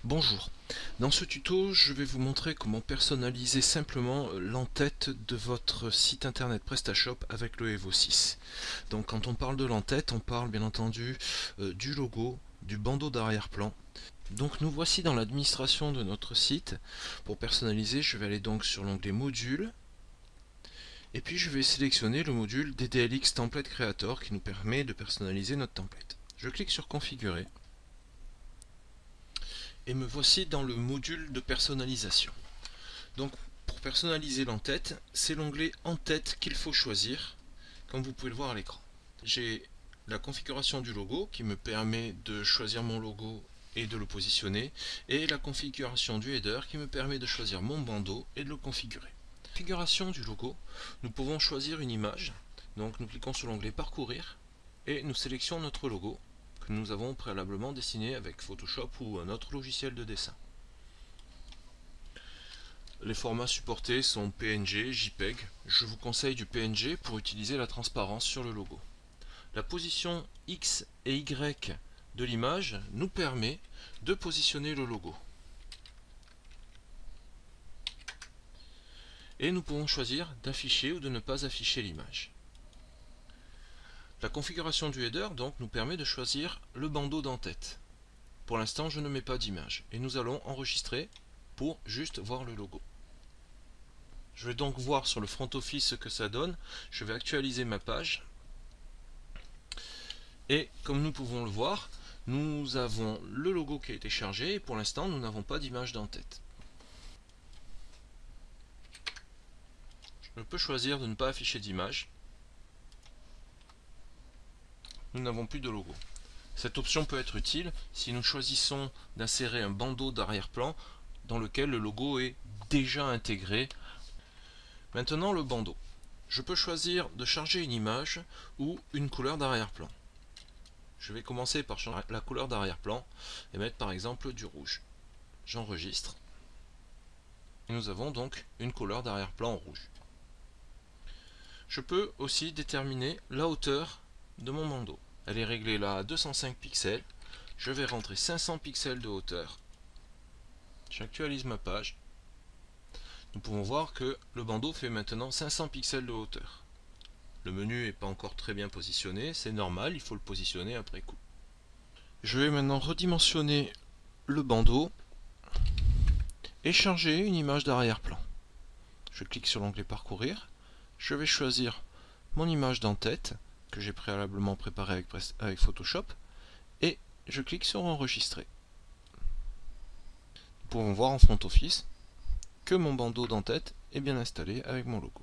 Bonjour, dans ce tuto je vais vous montrer comment personnaliser simplement l'entête de votre site internet PrestaShop avec le Evo 6. Donc quand on parle de l'entête, on parle bien entendu du logo, du bandeau d'arrière-plan. Donc nous voici dans l'administration de notre site. Pour personnaliser, je vais aller donc sur l'onglet modules et puis je vais sélectionner le module DDLX Template Creator qui nous permet de personnaliser notre template. Je clique sur configurer. Et me voici dans le module de personnalisation. Donc pour personnaliser l'entête, c'est l'onglet en-tête qu'il faut choisir, comme vous pouvez le voir à l'écran. J'ai la configuration du logo qui me permet de choisir mon logo et de le positionner, et la configuration du header qui me permet de choisir mon bandeau et de le configurer. Configuration du logo, nous pouvons choisir une image, donc nous cliquons sur l'onglet parcourir et nous sélectionnons notre logo que nous avons préalablement dessiné avec Photoshop ou un autre logiciel de dessin. Les formats supportés sont PNG, JPEG. Je vous conseille du PNG pour utiliser la transparence sur le logo. La position X et Y de l'image nous permet de positionner le logo. Et nous pouvons choisir d'afficher ou de ne pas afficher l'image. La configuration du header donc nous permet de choisir le bandeau d'entête. Pour l'instant, je ne mets pas d'image et nous allons enregistrer pour juste voir le logo. Je vais donc voir sur le front office ce que ça donne. Je vais actualiser ma page. Et comme nous pouvons le voir, nous avons le logo qui a été chargé et pour l'instant, nous n'avons pas d'image d'entête. Je peux choisir de ne pas afficher d'image. Nous n'avons plus de logo. Cette option peut être utile si nous choisissons d'insérer un bandeau d'arrière-plan dans lequel le logo est déjà intégré. Maintenant le bandeau. Je peux choisir de charger une image ou une couleur d'arrière-plan. Je vais commencer par changer la couleur d'arrière-plan et mettre par exemple du rouge. J'enregistre. Et nous avons donc une couleur d'arrière-plan rouge. Je peux aussi déterminer la hauteur de mon bandeau. Elle est réglée là à 205 pixels. Je vais rentrer 500 pixels de hauteur. J'actualise ma page. Nous pouvons voir que le bandeau fait maintenant 500 pixels de hauteur. Le menu n'est pas encore très bien positionné, c'est normal, il faut le positionner après coup. Je vais maintenant redimensionner le bandeau et charger une image d'arrière-plan. Je clique sur l'onglet parcourir, je vais choisir mon image d'entête que j'ai préalablement préparée avec Photoshop et je clique sur enregistrer. Nous pouvons voir en front office que mon bandeau d'entête est bien installé avec mon logo.